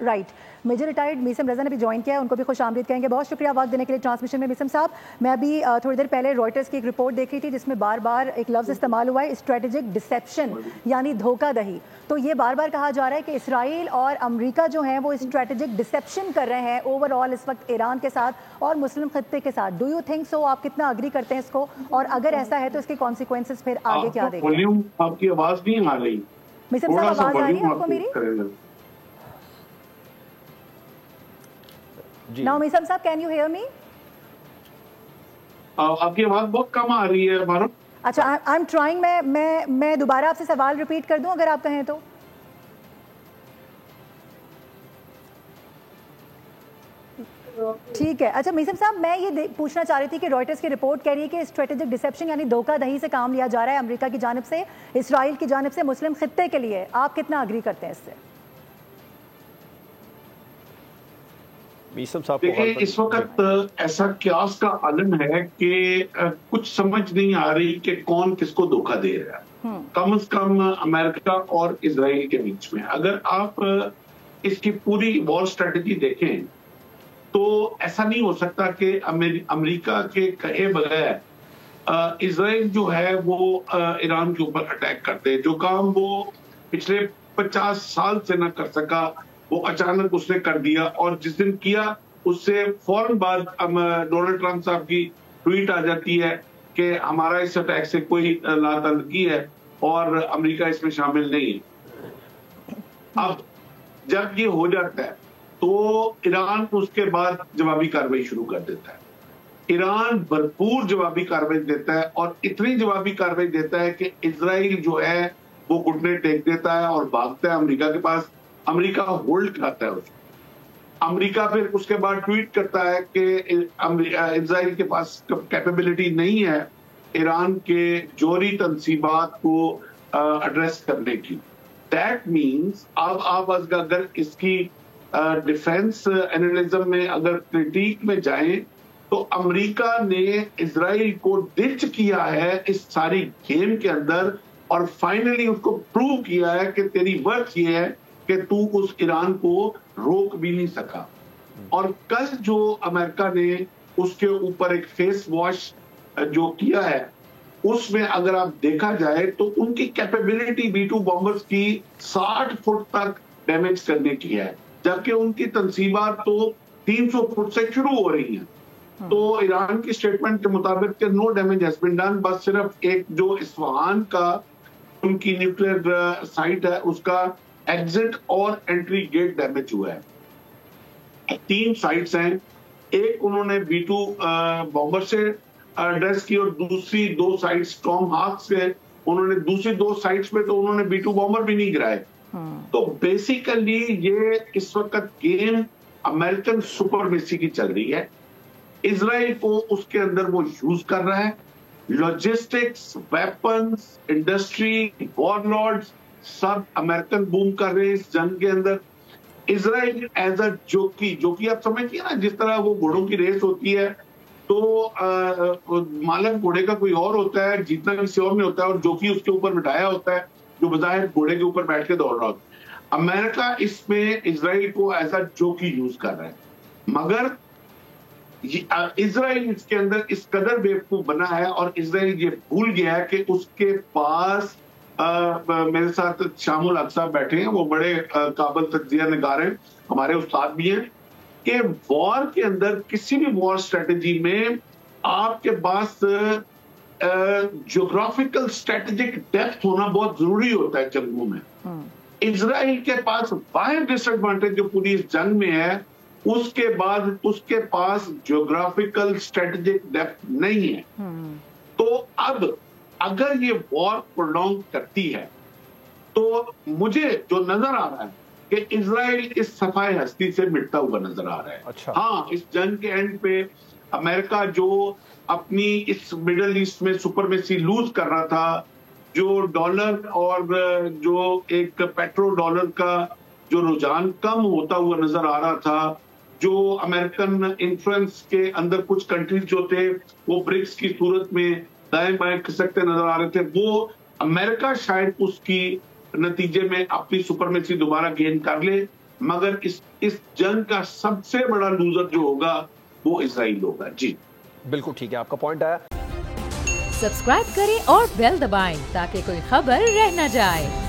Right. Major retired Meesam रजा ने भी join किया है, उनको भी खुश आमदीद कहेंगे। बहुत शुक्रिया वक्त देने के लिए ट्रांसमिशन में मीसम साहब। मैं अभी थोड़ी देर पहले रॉयटर्स की एक रिपोर्ट देख रही थी जिसमें बार बार एक लफ्ज़ इस्तेमाल हुआ है, स्ट्रेटेजिक डिसेप्शन, यानी धोखाधड़ी। तो ये बार बार कहा जा रहा है कि इसराइल और अमेरिका जो हैं वो स्ट्रेटेजिक डिसेप्शन कर रहे हैं ओवरऑल इस वक्त ईरान के साथ और मुस्लिम खत्ते के साथ। Do you think so? आप कितना अग्री करते हैं इसको, और अगर ऐसा है तो इसके कॉन्सिक्वेंसेस फिर आगे क्या देखेंगे? आपकी आवाज नहीं आ रही मीसम साहब, आवाज आ रही है आपको मेरी? Now, मीसम साहब, कैन यू हेयर मी? आपकी आवाज बहुत कम आ रही है हमारा। अच्छा, आई एम ट्राइंग। मैं दोबारा आपसे सवाल रिपीट कर दूं अगर आप कहें तो। ठीक है। अच्छा मीसम साहब, मैं ये पूछना चाह रही थी कि रॉयटर्स की रिपोर्ट कह रही है कि स्ट्रेटेजिक डिसेप्शन यानी धोखाधड़ी से काम लिया जा रहा है अमेरिका की जानिब से, इसराइल की जानिब से मुस्लिम खित्ते के लिए। आप कितना अग्री करते हैं इससे? देखिए, इस वक्त ऐसा क्यास का आलम है कि कुछ समझ नहीं आ रही कि कौन किसको धोखा दे रहा है, कम से कम अमेरिका और इजराइल के बीच में। अगर आप इसकी पूरी वॉर स्ट्रेटजी देखें तो ऐसा नहीं हो सकता कि अमेरिका के कहे बगैर इजराइल जो है वो ईरान के ऊपर अटैक करते। जो काम वो पिछले 50 साल से न कर सका वो अचानक उसने कर दिया, और जिस दिन किया उससे फौरन बाद डोनाल्ड ट्रंप साहब की ट्वीट आ जाती है कि हमारा इस अटैक से कोई लातल्लुकी है और अमेरिका इसमें शामिल नहीं है। अब जब ये हो जाता है तो ईरान उसके बाद जवाबी कार्रवाई शुरू कर देता है। ईरान भरपूर जवाबी कार्रवाई देता है, और इतनी जवाबी कार्रवाई देता है कि इजराइल जो है वो घुटने टेक देता है और भागता है अमेरिका के पास। अमेरिका होल्ड कराता है उसको। अमेरिका फिर उसके बाद ट्वीट करता है कि इजराइल के पास कैपेबिलिटी नहीं है ईरान के जोहरी तंसीबात को एड्रेस करने की। दैट मीन्स अब आप अगर इसकी डिफेंस एनालिज्म में अगर क्रिटिक में जाएं तो अमेरिका ने इजराइल को डिच किया है इस सारी गेम के अंदर, और फाइनली उसको प्रूव किया है कि तेरी वर्थ ये है कि तू उस ईरान को रोक भी नहीं सका। और कल जो अमेरिका ने उसके ऊपर एक फेस वॉश जो किया है उसमें अगर आप देखा जाए तो उनकी कैपेबिलिटी B-2 बॉम्बर्स की 60 फुट तक डैमेज करने की है, जबकि उनकी तंसीबात तो 300 फुट से शुरू हो रही हैं। तो ईरान की स्टेटमेंट के मुताबिक no damage has been done, बस सिर्फ एक जो इस्फहान का उनकी न्यूक्लियर साइट है उसका एग्जिट और एंट्री गेट डैमेज हुआ है। 3 साइट्स हैं, एक उन्होंने B-2 बॉम्बर से एड्रेस की और दूसरी 2 साइट्स टॉम हाक से उन्होंने दूसरी 2 साइट्स पे तो उन्होंने B-2 बॉम्बर भी नहीं गिराए। तो बेसिकली ये इस वक्त गेम अमेरिकन सुपरमेसी की चल रही है। इजराइल को उसके अंदर वो यूज कर रहा है। लॉजिस्टिक्स, वेपन्स, इंडस्ट्री, वॉरलॉर्ड्स सब अमेरिकन बूम कर रहे हैं इस जंग के अंदर। इजराइल एज अ जोकी आप समझिए ना, जिस तरह वो घोड़ों की रेस होती है तो मालक घोड़े का कोई और होता है, जीतना किसी और में होता है, और जोकी उसके ऊपर बिठाया होता है जो बज़ाहिर घोड़े के ऊपर बैठ के दौड़ रहा होता है। अमेरिका इसमें इजराइल को एज अ जोकी यूज कर रहा है, मगर इजराइल इसके अंदर इस कदर बेवकूफ बना है और इजराइल ये भूल गया है कि उसके पास मेरे साथ शामुल हक साहब बैठे हैं, वो बड़े काबिल तज्जिया निगार हैं, हमारे उस्ताद भी हैं, कि वॉर के अंदर किसी भी वॉर स्ट्रेटेजी में आपके पास ज्योग्राफिकल स्ट्रेटेजिक डेप्थ होना बहुत जरूरी होता है जंगों में। इजराइल के पास वाहिद डिसएडवांटेज जो पूरी इस जंग में है उसके बाद उसके पास ज्योग्राफिकल स्ट्रेटेजिक डेप्थ नहीं है। तो अब अगर ये वॉर प्रोलॉन्ग करती है तो मुझे जो नजर आ रहा है कि इजराइल इस सफाई हस्ती से मिटता हुआ नजर आ रहा है। अच्छा। हाँ, इस जंग के एंड पे अमेरिका जो अपनी इस मिडल ईस्ट में सुपरमेसी लूज कर रहा था, जो डॉलर और जो एक पेट्रो डॉलर का जो रुझान कम होता हुआ नजर आ रहा था, जो अमेरिकन इन्फ्लुएंस के अंदर कुछ कंट्रीज जो थे वो ब्रिक्स की सूरत में दाएं बाएं खिसकते नजर आ रहे थे, वो अमेरिका शायद उसकी नतीजे में अपनी सुपरमेसी दोबारा गेन कर ले। मगर इस जंग का सबसे बड़ा लूजर जो होगा वो इजराइल होगा। जी बिल्कुल ठीक है, आपका पॉइंट आया। सब्सक्राइब करें और बेल दबाएं ताकि कोई खबर रह न जाए।